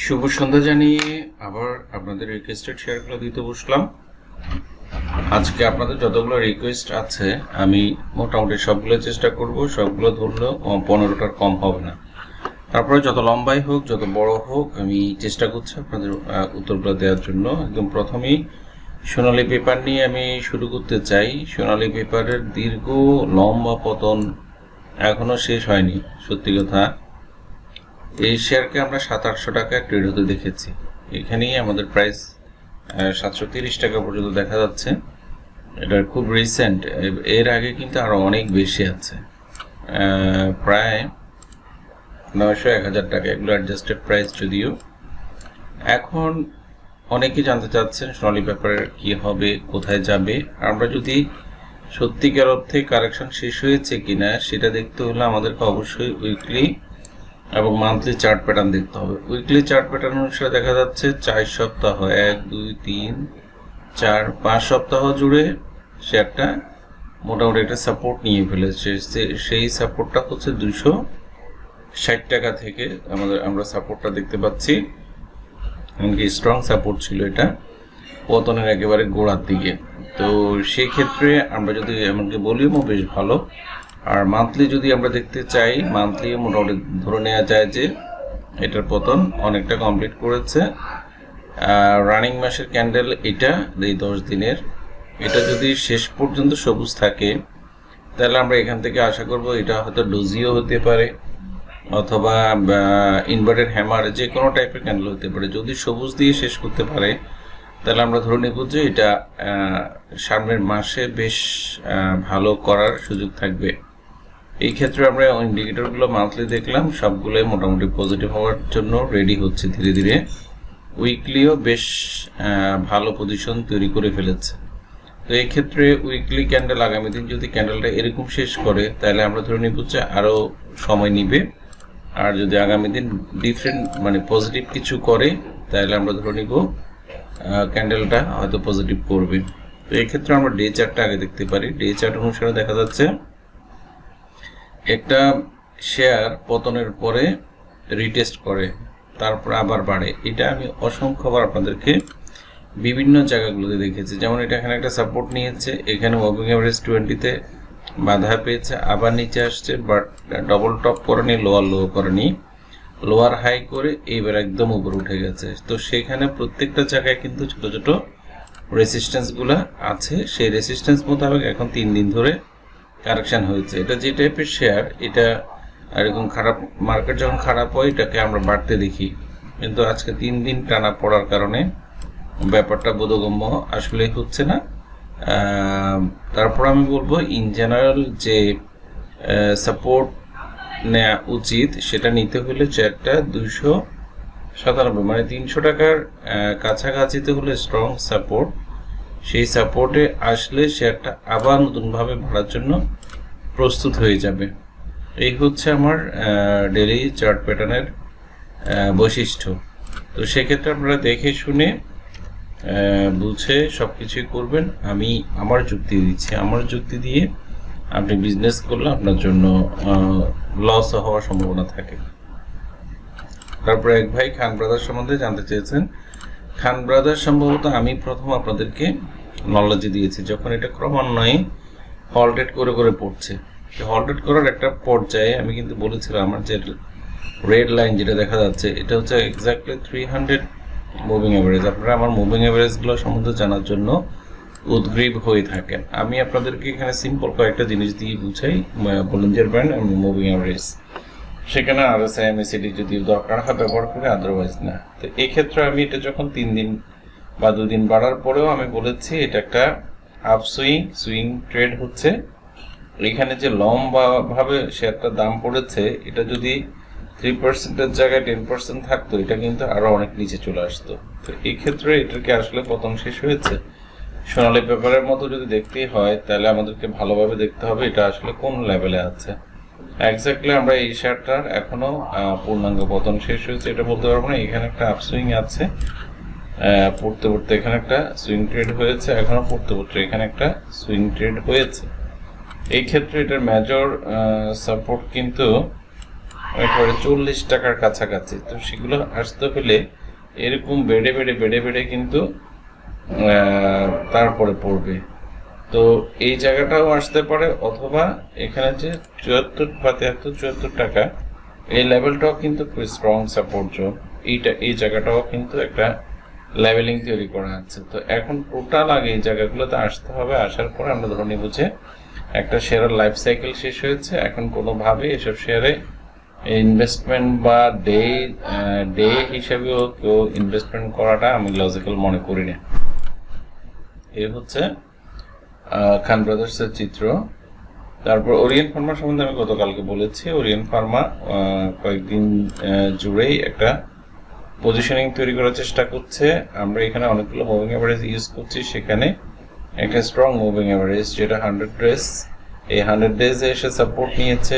শুভ সন্ধ্যা জানিয়ে আবার আপনাদের রিকোয়েস্টেড শেয়ারগুলো দিতে বসলাম। আজকে আপনাদের যতগুলো রিকোয়েস্ট আছে আমি মোটামুটি সবগুলো চেষ্টা করব, সবগুলো ধরলেও 15টার কম হবে না। তারপরে যত লম্বাই হোক যত বড় হোক আমি চেষ্টা করছি আপনাদের উত্তরগুলো দেওয়ার জন্য। একদম প্রথমেই সোনালী পেপার নিয়ে আমি শুরু করতে চাই। সোনালী পেপারের দীর্ঘ লম্বা পতন এখনো শেষ হয়নি। সত্যি কথা, এই শেয়ারকে আমরা 700-800 টাকা ট্রেড হতে দেখেছি। এখানেই আমাদের প্রাইস 730 টাকা পর্যন্ত দেখা যাচ্ছে। এটা খুব রিসেন্ট, এর আগে কিন্তু আরো অনেক বেশি আছে, প্রায় 900-1000 টাকা, এগুলো অ্যাডজাস্টেড প্রাইস। যদিও এখন অনেকে জানতে চাচ্ছেন সোনালী পেপারের কি হবে, কোথায় যাবে। আমরা যদি সত্যিকার অর্থে কারেকশন শেষ হয়েছে কিনা সেটা দেখতে হলে আমাদেরকে অবশ্যই উইকলি এবং মান্থলি চার্ট প্যাটার্ন দেখতে হবে। উইকলি চার্ট প্যাটার্ন অনুসারে দেখা যাচ্ছে 4 সপ্তাহ, 1 2 3 4 5 সপ্তাহ জুড়ে শেয়ারটা মোটামুটি একটা সাপোর্ট নিয়ে ফেলেছে। সেই সাপোর্টটা হচ্ছে 260 টাকা থেকে আমরা সাপোর্টটা দেখতে পাচ্ছি। এমনকি স্ট্রং সাপোর্ট ছিল এটা পতনের একেবারে গোড়ার দিকে। তো সেই ক্ষেত্রে আমরা যদি এমনকি ভলিউমও বেশ ভালো। আর মান্থলি যদি আমরা দেখতে চাই, মান্থলি মোটামুটি ধরে নেওয়া যায় যে এটার পতন অনেকটা কমপ্লিট করেছে। রানিং মাসের ক্যান্ডেল এটা, এই 10 দিনের, এটা যদি শেষ পর্যন্ত সবুজ থাকে তাহলে আমরা এখান থেকে আশা করব এটা হয়তো ডোজিও হতে পারে অথবা ইনভার্টেড হ্যামার, যে কোনো টাইপের ক্যান্ডেল হতে পারে। যদি সবুজ দিয়ে শেষ করতে পারে তাহলে আমরা ধরে নেব যে এটা সামনের মাসে বেশ ভালো করার সুযোগ থাকবে। এই ক্ষেত্রে আমরা ইন্ডিকেটরগুলো মান্থলি দেখলাম, সবগুলোই মোটামুটি পজিটিভ হওয়ার জন্য রেডি হচ্ছে ধীরে ধীরে। উইকলিও বেশ ভালো পজিশন তৈরি করে ফেলেছে। তো এই ক্ষেত্রে উইকলি ক্যান্ডেল আগামী দিন যদি ক্যান্ডেলটা এরকম শেষ করে তাহলে আমরা ধরে নিব যে আরও সময় নিবে। আর যদি আগামী দিন ডিফারেন্ট মানে পজিটিভ কিছু করে তাহলে আমরা ধরে নিব ক্যান্ডেলটা হয়তো পজিটিভ করবে। তো এই ক্ষেত্রে আমরা ডে চার্টটা আগে দেখতে পারি। ডে চার্ট অনুসারে দেখা যাচ্ছে একটা শেয়ার পতনের পরে রিটেস্ট করে, তারপর আবার বাড়ে। এটা আমি অসংখ্যবার আপনাদেরকে বিভিন্ন জায়গাগুলোতে দেখেছি। যেমন এটা এখানে একটা সাপোর্ট নিয়েছে, এখানে মুভিং এভারেজ 20-তে বাধা পেয়েছে, আবার নিচে আসছে, বাট ডবল টপ করেনি, লোয়ার লো করেনি, লোয়ার হাই করে এইবার একদম উপরে উঠে গেছে। তো সেখানে প্রত্যেকটা জায়গায় কিন্তু ছোট ছোট রেসিস্ট্যান্সগুলো আছে। সেই রেসিস্ট্যান্স মোতাবেক এখন 3 দিন ধরে কারেকশন হয়েছে। এটা যে টাইপের শেয়ার, এটা এরকম খারাপ মার্কেট যখন খারাপ হয় এটাকে আমরা বাড়তে দেখি, কিন্তু আজকে 3 দিন টানা পড়ার কারণে ব্যাপারটা বোধগম্য আসলে হচ্ছে না। তারপর আমি বলবো ইন জেনারেল যে সাপোর্ট নেওয়া উচিত সেটা নিতে হলে শেয়ারটা 297 মানে 300 টাকার কাছাকাছিতে হলে স্ট্রং সাপোর্ট। সেই সাপোর্টে আসলে শেয়ারটা আবার নতুনভাবে বাড়ার জন্য প্রস্তুত হয়ে যাবে। এই হচ্ছে আমার ডেইলি চার্ট প্যাটার্নের বৈশিষ্ট্য। তো সেক্ষেত্রে আপনারা দেখে শুনে বুঝে সব কিছুই করবেন। আমি আমার যুক্তি দিচ্ছি, আমার যুক্তি দিয়ে আপনি বিজনেস করলে আপনার জন্য লস হওয়ার সম্ভাবনা থাকে। তারপরে এক ভাই খান ব্রাদার্স সম্বন্ধে জানতে চেয়েছেন। খান ব্রাদার্স সম্ভবত আমি প্রথম আপনাদেরকে নলেজ দিয়েছি যখন এটা ক্রমান্বয়ে হলডেট করে করে পড়ছে। হলডেট করার একটা পর্যায়ে আমি কিন্তু বলেছিলাম আমার যে রেড লাইন যেটা দেখা যাচ্ছে এটা হচ্ছে এক্স্যাক্টলি 300 মুভিং অ্যাভারেজ। আপনারা আমার মুভিং অ্যাভারেজগুলো সম্বন্ধে জানার জন্য উদ্গ্রীব হয়ে থাকেন। আমি আপনাদেরকে এখানে সিম্পল কয়েকটা জিনিস দিয়ে বুঝাই, বলিঞ্জার ব্যান্ড এবং মুভিং অ্যাভারেজ। সেখানে RSI MACD যদি দরকার হয় ব্যবহার করে, আদারওয়াইজ না। তো এই ক্ষেত্রে আমি এটা যখন 3 দিন বা 2 দিন বাড়ার পরেও আমি বলেছি এটা একটা আপ সুইং ট্রেড হচ্ছে। এখানে যে লম্বা ভাবে শেয়ারটার দাম পড়েছে, এটা যদি 3%-এর জায়গায় 10% থাকতো এটা কিন্তু আরো অনেক নিচে চলে আসতো। তো এই ক্ষেত্রে এটাকে আসলে পতন শেষ হয়েছে। সোনালী পেপারের মতো যদি দেখতেই হয় তাহলে আমাদেরকে ভালোভাবে দেখতে হবে এটা আসলে কোন লেভেলে আছে। এক্স্যাক্টলি আমরা এই শেয়ারটার এখনো পূর্ণাঙ্গ পতন শেষ হয়েছে এটা বলতে পারবো না। এখানে একটা আপসুইং আছে, পড়তে পড়তে এখানে একটা সুইং ট্রেড হয়েছে, এখনো পড়তে পড়তে এখানে একটা সুইং ট্রেড হয়েছে। এই ক্ষেত্রে এটার মেজর সাপোর্ট কিন্তু একেবারে 40 টাকার কাছাকাছি। তো সেগুলো আসতে হলে এরকম বেড়ে বেড়ে বেড়ে বেড়ে কিন্তু তারপরে পড়বে। তো এই জায়গাটাও আসতে পারে, অথবা এখানে যে 74 বা 73 74 টাকা এই লেভেলটাও কিন্তু খুব স্ট্রং সাপোর্ট জোন। এই জায়গাটাও কিন্তু একটা লেভেলিং তৈরি করা আছে। তো এখন টোটাল আগে এই জায়গাগুলোতে আসতে হবে, আসার পরে আমরা ধরে নিব যে একটা শেয়ারের লাইফ সাইকেল শেষ হয়েছে। এখন কোনোভাবে এসব শেয়ারে ইনভেস্টমেন্ট বা ডে হিসাবেও কেউ ইনভেস্টমেন্ট করাটা আমি লজিক্যাল মনে করি না। এই হচ্ছে খান ব্রাদার্সের চিত্র। তারপর ওরিয়েন্ট ফার্মা সম্বন্ধে আমি গতকালকে বলেছি। ওরিয়েন্ট ফার্মা কয়েকদিন জুড়েই একটা পজিশনিং তৈরি করার চেষ্টা করছে। আমরা এখানে অনেকগুলো মুভিং অ্যাভারেজ ইউজ করছি, সেখানে একটা স্ট্রং মুভিং অ্যাভারেজ যেটা 100 ডেজ, এই 100 ডেজে এসে সাপোর্ট নিয়েছে,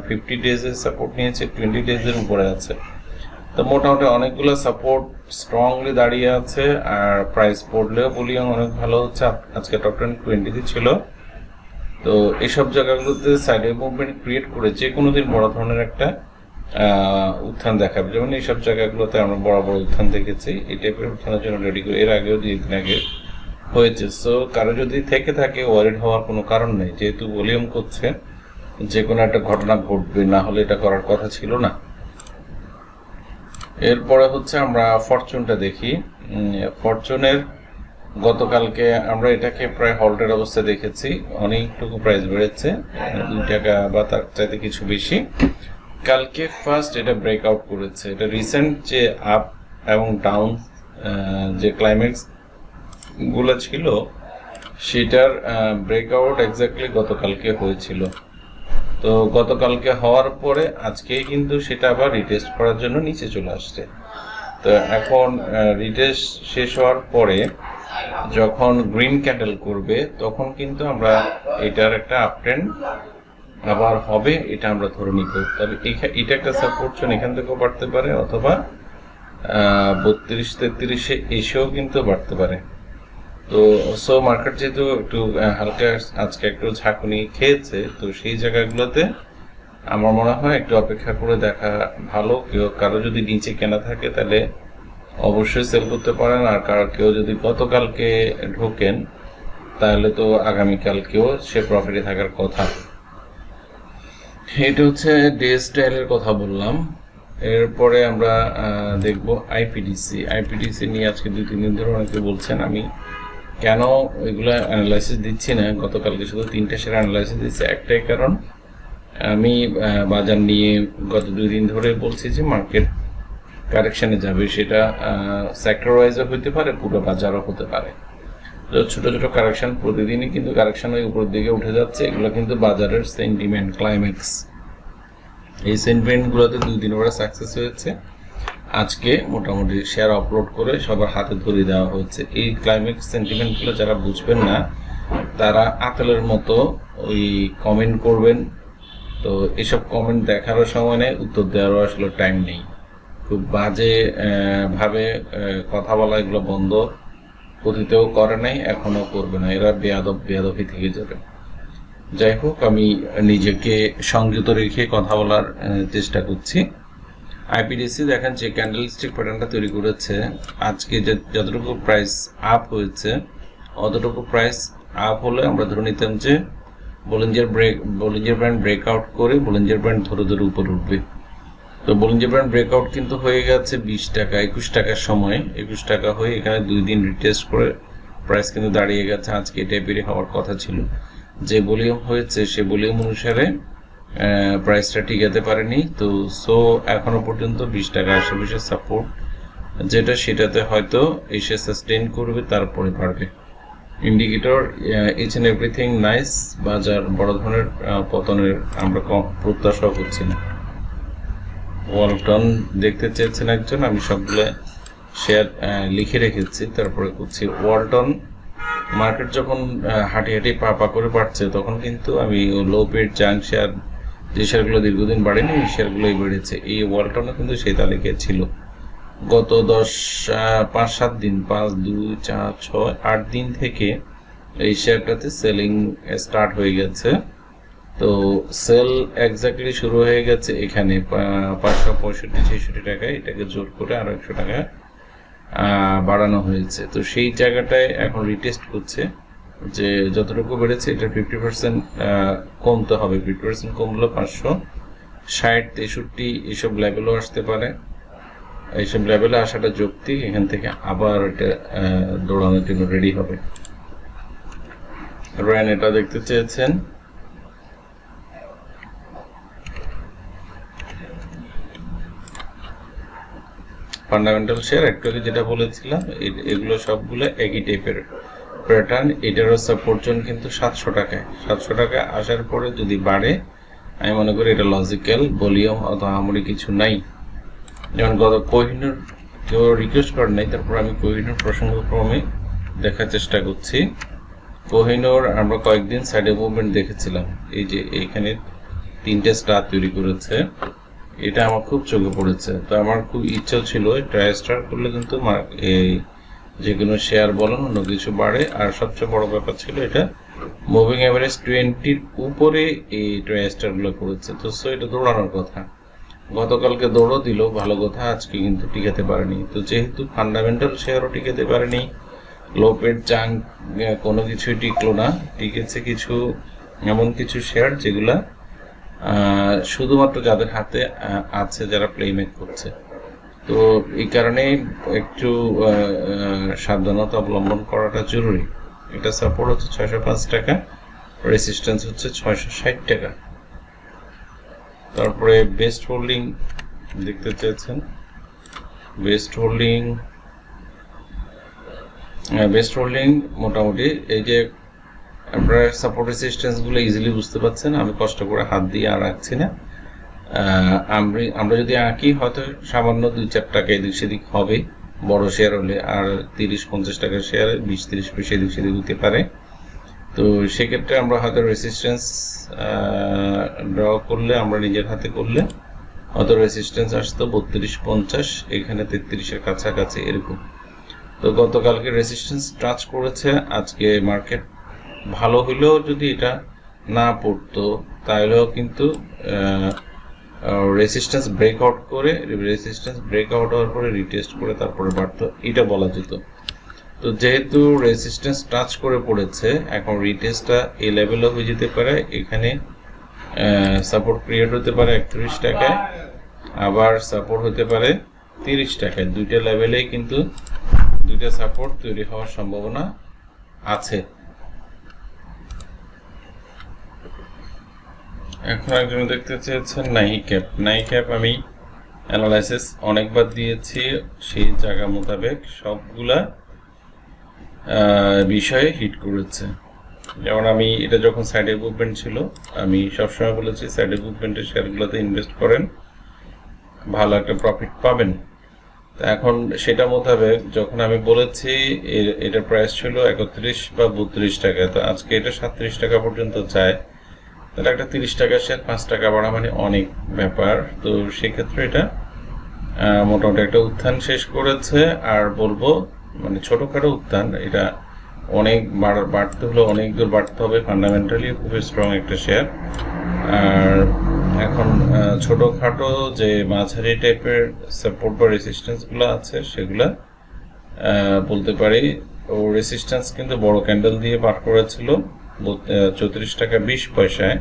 50 ডেজে সাপোর্ট নিয়েছে, 20 ডেজের উপরে আছে। তো মোটামুটি অনেকগুলো সাপোর্ট স্ট্রংলি দাঁড়িয়ে আছে। আর প্রাইস পড়লেও ভলিউম অনেক ভালো হচ্ছে, আজকে টপ 20 ছিল। তো এইসব জায়গাগুলোতে সাইডে মুভমেন্ট ক্রিয়েট করে যে কোনো দিন বড় ধরনের একটা উত্থান দেখাবে। যেমন এইসব জায়গাগুলোতে আমরা বড় বড় উত্থান দেখেছি, এই টাইপের উত্থানের জন্য রেডি করে এর আগেও 2 দিন আগে হয়েছে। সো কারো যদি থেকে থাকে ওয়ারিড হওয়ার কোনো কারণ নেই, যেহেতু ভলিউম করছে যে কোনো একটা ঘটনা ঘটবে, না হলে এটা করার কথা ছিল না। এরপরে হচ্ছে আমরা ফরচুনটা দেখি। ফরচুনের গতকালকে আমরা এটাকে প্রায় হল্টের অবস্থায় দেখেছি, অনেকটুকু প্রাইস বেড়েছে, 2 টাকা বা তার চাইতে কিছু বেশি। কালকে ফার্স্ট এটা ব্রেকআউট করেছে। এটা রিসেন্ট যে আপ এবং ডাউন যে ক্লাইম্যাক্স গুলো ছিল সেটার ব্রেকআউট এক্স্যাক্টলি গতকালকে হয়েছিল। তো গতকালকে হওয়ার পরে আজকেই কিন্তু সেটা আবার রিটেস্ট করার জন্য নিচে চলে আসছে। তো এখন রিটেস্ট শেষ হওয়ার পরে যখন গ্রিন ক্যান্ডেল করবে তখন কিন্তু আমরা এটার একটা আপট্রেন্ড আবার হবে, এটা আমরা ধরে নিব। তবে এটা একটা সাপোর্ট জোন, এখান থেকেও বাড়তে পারে, অথবা 32-33-এ এসেও কিন্তু বাড়তে পারে। তো সো মার্কেট যেহেতু একটু হালকা আজকে একটু ঝাঁকুনি খেয়েছে, তো সেই জায়গাগুলোতে আমার মনে হয় একটু অপেক্ষা করে দেখা ভালো। কারো যদি নিচে কেনা থাকে তাহলে অবশ্যই সেল করতে পারেন, আর কেউ যদি গতকালকে ঢোকেন তাহলে তো আগামীকালকেও সে প্রফিটে থাকার কথা। এটা হচ্ছে ডে স্টাইলের কথা বললাম। এরপরে আমরা দেখব আইপিডিসি নিয়ে আজকে 2-3 দিন ধরে অনেকে বলছেন, আমি কেন এগুলো অ্যানালাইসিস দিচ্ছি না। গতকালকে শুধু 3টা শেয়ার অ্যানালাইসিস দিচ্ছি, একটাই কারণ আমি বাজার নিয়ে গত 2 দিন ধরে বলছি যে মার্কেট কারেকশানে যাবে, সেটা সেক্টর ওয়াইজও হতে পারে, পুরো বাজারও হতে পারে। তো ছোট ছোট কারেকশন প্রতিদিনই কিন্তু কারেকশন ওই উপরের দিকে উঠে যাচ্ছে, এগুলো কিন্তু বাজারের সেন্টিমেন্ট ক্লাইম্যাক্স। এই সেন্টিমেন্টগুলোতে 2 দিন পরে সাকসেস হয়েছে। আজকে মোটামুটি শেয়ার আপলোড করে সবার হাতে ধরে দেওয়া হচ্ছে। এই ক্লাইম্যাক্স সেন্টিমেন্টগুলো যারা বুঝবেন না তারা আতলের মতো ওই কমেন্ট করবেন। তো এসব কমেন্ট দেখারও সময় নেই, উত্তর দেওয়ারও আসলে টাইম নেই। খুব বাজে ভাবে কথা বলা এগুলো বন্ধ, অতীতেও করে নাই, এখনো করবে না। এরা বেয়াদবি থেকে যাবে। যাই হোক, আমি নিজেকে সংযত রেখে কথা বলার চেষ্টা করছি। আইপিডিসি দেখেন যে ক্যান্ডেলস্টিক প্যাটার্নটা তৈরি করেছে, আজকে যতটুকু প্রাইস আপ হয়েছে অতটুকু প্রাইস আপ হলে আমরা ধরে নিতাম যে বলিঞ্জার ব্যান্ড ব্রেকআউট করে বলিঞ্জার ব্যান্ড ধরে ধরে উপরে উঠবে। তো বলিঞ্জার ব্যান্ড ব্রেকআউট কিন্তু হয়ে গেছে 20 টাকা 21 টাকার সময়, 21 টাকা হয়ে এখানে 2 দিন রিটেস্ট করে প্রাইস কিন্তু দাঁড়িয়ে গেছে। আজকে এটাই বেড়ে হওয়ার কথা ছিল, যে ভলিউম হয়েছে সে ভলিউম অনুসারে প্রাইসটা টিকাতে পারেনি। তো সো এখনো পর্যন্ত 20 টাকা আশেপাশে সাপোর্ট যেটা, সেটাতে হয়তো এসে সাস্টেইন করবে, তারপরে বাড়বে। Indicator each and everything nice, বাজার বড় ধরনের পতনের আমরা প্রত্যাশা করছি না। ওয়ালটন দেখতে চেয়েছেন একজন, আমি সবগুলো শেয়ার লিখে রেখেছি, তারপরে করছি। ওয়ালটন মার্কেট যখন হাঁটি হাঁটি পা করে বাড়ছে তখন কিন্তু আমি লো পেড জাঙ্ক শেয়ার, যে শেয়ারগুলো দীর্ঘদিন বাড়েনি এই শেয়ারগুলোই বেড়েছে। এই ওয়ালটনও কিন্তু সেই তালিকায় ছিল। গত 5-7 দিন 5, 2, 4, 6, 8 দিন থেকে এই শেয়ারটাতে সেলিং স্টার্ট হয়ে গেছে। তো সেল এক্স্যাক্টলি শুরু হয়ে গেছে এখানে 565-66 টাকায়, এটাকে জোর করে আরো 100 টাকা বাড়ানো হয়েছে। তো সেই জায়গাটায় এখন রিটেস্ট করছে যে যতটুকু বেড়েছে এটা 50% কমতে হবে। 50% কমলে 560-63 এইসব লেভেলও আসতে পারে। এইসব লেভেলে আসাটা যৌক্তিক, এখান থেকে আবার এটা দৌড়ানোর জন্য রেডি হবে। রান এটা দেখতে চেয়েছেন, ফান্ডামেন্টাল শেয়ার একটু আগে যেটা বলেছিলাম এগুলো সবগুলো একই টাইপের প্যাটার্ন। এটারও সাপোর্ট জোন কিন্তু 700 টাকায়। 700 টাকা আসার পরে যদি বাড়ে আমি মনে করি এটা লজিক্যাল, ভলিউম অথবা আমরি কিছু নাই। যেমন গত কোহিনুর কেউ রিকোয়েস্ট করেন নাই, তারপর আমি কোহিনুর প্রসঙ্গক্রমে দেখার চেষ্টা করছি। কোহিনুর আমরা কয়েকদিন সাইডে মুভমেন্ট দেখেছিলাম, এই যে এইখানে 3টে স্টার তৈরি করেছে, এটা আমার খুব চোখে পড়েছে। তো আমার খুব ইচ্ছা ছিল ট্রাই স্টার করলে কিন্তু এই যে কোনো শেয়ার বলেন অন্য কিছু বাড়ে। আর সবচেয়ে বড় ব্যাপার ছিল এটা মুভিং অ্যাভারেজ 20-র উপরে এই ট্রাই স্টার গুলো করেছে। তো সো এটা দৌড়ানোর কথা, গতকালকে দৌড়ও দিল, ভালো কথা। আজকে কিন্তু টিকাতে পারেনি। তো যেহেতু ফান্ডামেন্টাল শেয়ারও টিকাতে পারেনি, লোপের চাং কোনো কিছুই টিকলো না, টিকেছে কিছু এমন কিছু শেয়ার যেগুলা শুধুমাত্র যাদের হাতে আছে, যারা প্লেমেক করছে। তো এই কারণে একটু সাবধানতা অবলম্বন করাটা জরুরি। এটা সাপোর্ট হচ্ছে 605 টাকা, রেসিস্ট্যান্স হচ্ছে 660 টাকা। তারপরে বেস্ট হোল্ডিং দেখতে চেয়েছেন, বেস্ট হোল্ডিং মোটামুটি এই যে আপনারা সাপোর্ট রেসিস্ট্যান্স গুলো ইজিলি বুঝতে পারছেন, আমি কষ্ট করে হাত দিয়ে আর রাখছি না। আমরা যদি আঁকি হয়তো সামান্য 2-4 টাকা এদিক সেদিক হবে বড় শেয়ার হলে, আর 30-50 টাকার শেয়ারে 20-30 পয়সা এদিক সেদিক হতে পারে। তো সেক্ষেত্রে আমরা হয়তো রেসিস্ট্যান্স ড্র করলে, আমরা নিজের হাতে করলে হয়তো রেসিস্ট্যান্স আসতো 32-50, এখানে 33-এর কাছাকাছি এরকম। তো গতকালকে রেসিস্ট্যান্স টাচ করেছে, আজকে মার্কেট ভালো হইলেও যদি এটা না পড়তো তাহলেও কিন্তু রেসিস্ট্যান্স ব্রেকআউট হওয়ার পরে রিটেস্ট করে তারপরে বাড়তো, এটা বলা যেত। তো যেহেতু রেসিস্ট্যান্স টাচ করে পড়েছে, এখন রিটেস্টটা এই লেভেলও হয়ে যেতে পারে। এখানে সাপোর্ট ক্রিয়েট হতে পারে 31 টাকায়, আবার সাপোর্ট হতে পারে 30 টাকায়। দুইটা লেভেলেই কিন্তু দুইটা সাপোর্ট তৈরি হওয়ার সম্ভাবনা আছে। এখন একজন দেখতে চেয়েছেন নাই ক্যাপ আমি অ্যানালাইসিস অনেকবার দিয়েছি, সেই জায়গা মোতাবেক সবগুলা বিষয়ে হিট করেছে। যেমন আমি এটা যখন সাইডে মুভমেন্ট ছিল, আমি সবসময় বলেছি সাইডে মুভমেন্টের শেয়ারগুলোতে ইনভেস্ট করেন, ভালো একটা প্রফিট পাবেন। তো এখন সেটা মোতাবেক যখন আমি বলেছি এটা প্রাইস ছিল 31 বা 32 টাকা, তো আজকে এটা 37 টাকা পর্যন্ত যায়, তাহলে একটা 30 টাকা শেয়ার 5 টাকা বাড়া মানে অনেক ব্যাপার। তো সেক্ষেত্রে এটা মোটামুটি একটা উত্থান শেষ করেছে। আর বলবো মানে ছোটখাটো উত্থান, এটা অনেক বাড়তে হলে অনেক দূর বাড়তে হবে। ফান্ডামেন্টালি খুবই স্ট্রং একটা শেয়ার। আর এখন ছোটখাটো যে মাঝারি টাইপের সাপোর্ট বা রেসিস্ট্যান্স গুলো আছে সেগুলা বলতে পারি। ও রেসিস্ট্যান্স কিন্তু বড় ক্যান্ডেল দিয়ে পার করেছিল 34 টাকা 20 পয়সায়,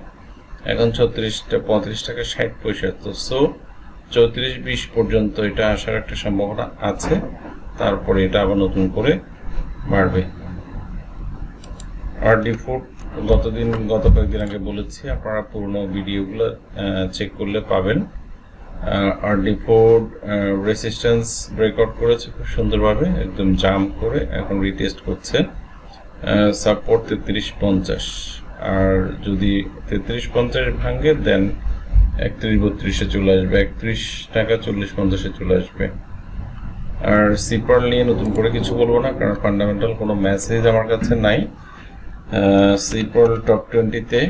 এখন 35 টাকা 60 পয়সা। তো সো 34-20 পর্যন্ত এটা আসার একটা সম্ভাবনা আছে, তারপরে এটা আবার নতুন করে বাড়বে। আর ডিফল্ট গত কয়েকদিন আগে বলেছি, আপনারা পুরনো ভিডিওগুলো চেক করলে পাবেন। আর ডিফল্ট রেসিস্ট্যান্স ব্রেকআউট করেছে খুব সুন্দরভাবে, একদম জাম্প করে এখন রিটেস্ট করছে সাপোর্ট 33-50। আর যদি 33-50 ভাঙে দেন 31-32-এ চলে আসবে, 31 টাকা 40-50-এ চলে আসবে। আর সিপার নিয়ে নতুন করে কিছু বলবো না, কারণ ফান্ডামেন্টাল কোনো মেসেজ আমার কাছে নাই। সিপার টপ 20-তে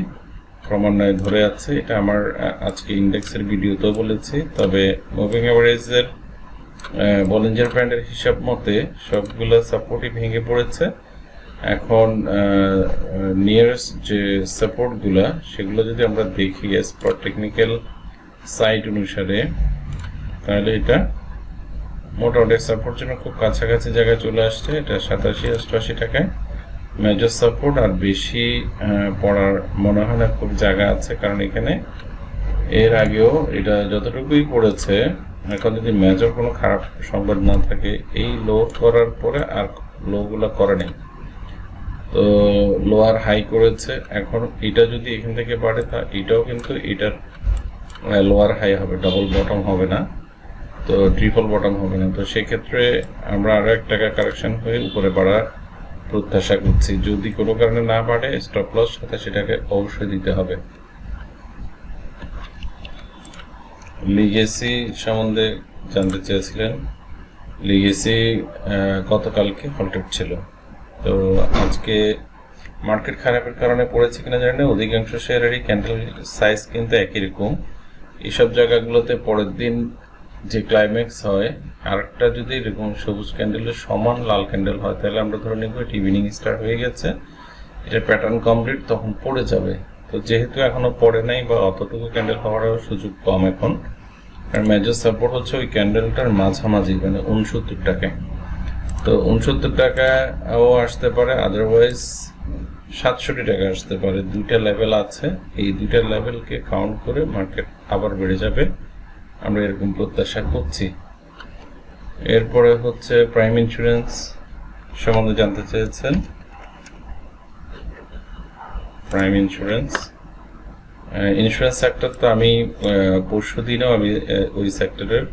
ক্রমান্বয়ে ধরে আছে, এটা আমার আজকে ইন্ডেক্সের ভিডিওতেও বলেছি। তবে মুভিং অ্যাভারেজের বলিঞ্জার ব্যান্ডের হিসাব মতে সবগুলো সাপোর্টই ভেঙে পড়েছে। এখন নিয়ারেস্ট যে সাপোর্টগুলো সেগুলো যদি আমরা দেখি এস পার টেকনিক্যাল সাইট অনুসারে, তাহলে এটা মোটামুটি সাপোর্ট জন্য খুব কাছাকাছি জায়গায় চলে আসছে। এটা 87-88 টাকায় মেজর সাপোর্ট, আর বেশি পড়ার মনে হয় না খুব জায়গা আছে, কারণ এখানে এর আগেও এটা যতটুকুই পড়েছে, এখন যদি মেজর কোনো খারাপ সংবাদ না থাকে, এই লো করার পরে আর লোগুলো করে নেই, তো লোয়ার হাই করেছে। এখন এটা যদি এখান থেকে বাড়ে তা এটাও কিন্তু এটার লোয়ার হাই হবে, ডাবল বটম হবে না, তো ট্রিপল বটম হবে না। তো সেক্ষেত্রে আমরা আরো 1 টাকা কারেকশন হয়ে উপরে বাড়ার প্রত্যাশা করছি। যদি কোনো কারণে না বাড়ে স্টপ লস সাথে সেটাকে অবশ্যই দিতে হবে। লিগেসি সম্বন্ধে জানতে চেয়েছিলেন। লিগেসি গতকালকে হল্টেড ছিল, তো আজকে মার্কেট খারাপের কারণে পড়েছে কিনা জানি না। অধিকাংশ শেয়ারেরই ক্যান্ডেল সাইজ কিন্তু একই রকম। এইসব জায়গাগুলোতে পরের দিন যে ক্লাইম্যাক্স হয়, আরেকটা যদি এরকম সবুজ ক্যান্ডেলের সমান লাল ক্যান্ডেল হয়, তাহলে আমরা ধরে নিব এটি ইভিনিং স্টার হয়ে গেছে, এটা প্যাটার্ন কমপ্লিট, তখন পড়ে যাবে। তো যেহেতু এখনো পড়ে নাই বা অতটুকু ক্যান্ডেল হওয়ার সুযোগ কম এখন, আর মেজর সাপোর্ট হচ্ছে ওই ক্যান্ডেলটার মাঝামাঝি, মানে 69 টাকায়। তো 69 টাকাও আসতে পারে, আদারওয়াইজ 67 টাকা আসতে পারে। দুইটা লেভেল আছে, এই দুইটা লেভেলকে কাউন্ট করে মার্কেট আবার বেড়ে যাবে, আমরা এরকম প্রত্যাশা করছি। এরপরে হচ্ছে প্রাইম ইন্স্যুরেন্স সম্বন্ধে জানতে চেয়েছেন। প্রাইম ইন্স্যুরেন্স সেক্টর, তো আমি পরশু দিনও আমি ওই সেক্টরের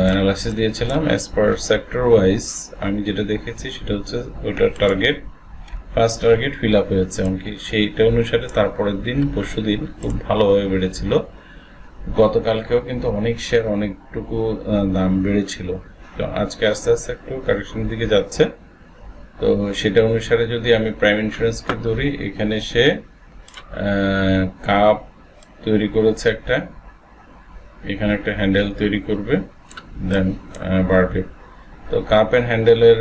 অ্যানালাইসিস দিয়েছিলাম। অ্যাজ পার সেক্টর ওয়াইজ আমি যেটা দেখেছি সেটা হচ্ছে ওইটার ফার্স্ট টার্গেট ফিল আপ হয়েছে, এমনকি সেইটা অনুসারে তারপরের দিন পরশু দিন খুব ভালোভাবে বেড়েছিল। গতকালকেও কিন্তু অনেক শেয়ার অনেকটুকু দাম বেড়েছিল, তো আজকে আস্তে আস্তে একটু কারেকশনের দিকে যাচ্ছে। তো সেটা অনুসারে যদি আমি প্রাইম ইন্স্যুরেন্সকে ধরি, এখানে সে কাপ তৈরি করেছে একটা, এখানে একটা হ্যান্ডেল তৈরি করবে, দেন বাড়বে। তো কাপ অ্যান্ড হ্যান্ডেলের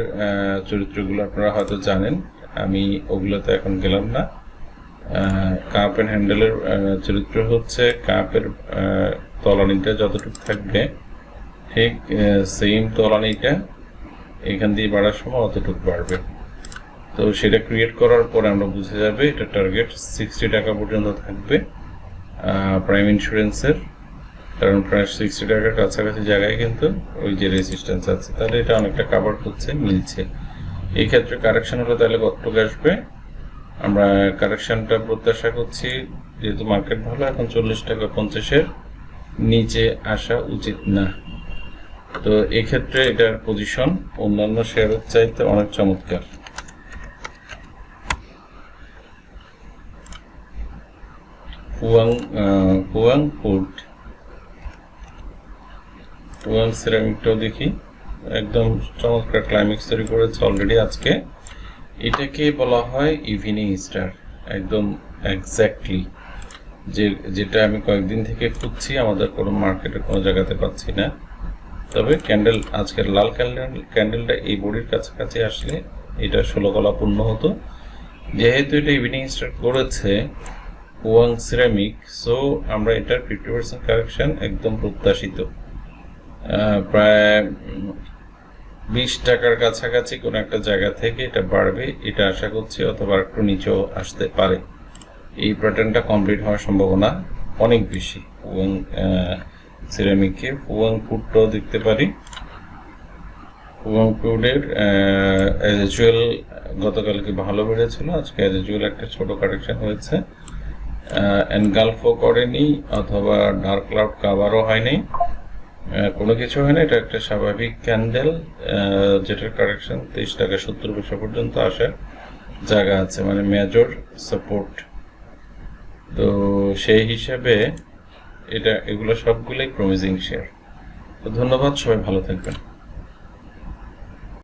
চরিত্রগুলো আপনারা হয়তো জানেন, আমি ওগুলোতে এখন গেলাম না। কাপ অ্যান্ড হ্যান্ডেলের চরিত্র হচ্ছে কাপের তলানিটা যতটুকু থাকবে, ঠিক সেম তলানিটা এখান দিয়ে বাড়ার সময় অতটুকু বাড়বে। তো সেটা ক্রিয়েট করার পরে আমরা বুঝে যাবে এটা টার্গেট 60 টাকা পর্যন্ত থাকবে প্রাইম ইন্স্যুরেন্সের, কারণ প্রায় 60 টাকার কাছাকাছি জায়গায় কিন্তু ওই যে রেজিস্ট্যান্স আছে, তাহলে এটা অনেকটা কাভার করছে, মিলছে। এই ক্ষেত্রে কারেকশন হলে তাহলে কতটুকু আসবে, আমরা কারেকশনটা প্রত্যাশা করছি, যেহেতু মার্কেট ভালো, এখন 40 টাকা 50-এর নিচে আসা উচিত না। তো এক্ষেত্রে এটার পজিশন অন্যান্য শেয়ারের চাইতে অনেক চমৎকার। হুয়াং সিরামিকটাও দেখি, একদম চমৎকার ক্লাইম্যাক্স তৈরি করেছে অলরেডি আজকে। এটাকে বলা হয় ইভিনিং স্টার, একদম এক্স্যাক্টলি যেটা আমি কয়েকদিন থেকে খুঁজছি, আমাদের কোনো মার্কেটে কোনো জায়গাতে পাচ্ছি না। তবে ক্যান্ডেল, আজকের লাল ক্যান্ডেলটা এই বডির কাছাকাছি আসলে এটা 16 কলা পূর্ণ হতো। যেহেতু এটা ইভিনিং স্টার করেছে হুয়াং সিরামিক, সো আমরা এটার 50% কারেকশন একদম প্রত্যাশিত। প্রায় 20 টাকার কাছাকাছি কোনো একটা জায়গা থেকে এটা বাড়বে, এটা আশা করছি, অথবা একটু নিচেও আসতে পারে। এই প্যাটার্নটা কমপ্লিট হওয়ার সম্ভাবনা অনেক বেশি হুয়াং সিরামিকে। হুয়াং ফুডটাও দেখতে পারি, হুয়াং ফুডের অ্যাজ ইউজুয়াল গতকালকে ভালো বেড়েছিল, আজকে অ্যাজ ইউজুয়াল একটা ছোট কারেকশন হয়েছে। এনগালফও করেনি, অথবা ডার্ক ক্লাউড কাভারও হয়নি, কোনো কিছু হয় না। এটা একটা স্বাভাবিক ক্যান্ডেল, যেটার কারেকশন 23 টাকা 70 পয়সা পর্যন্ত আসার জায়গা আছে, মানে মেজর সাপোর্ট। তো সেই হিসাবে এগুলো সবগুলোই প্রমিজিং শেয়ার। তো ধন্যবাদ, সবাই ভালো থাকবেন।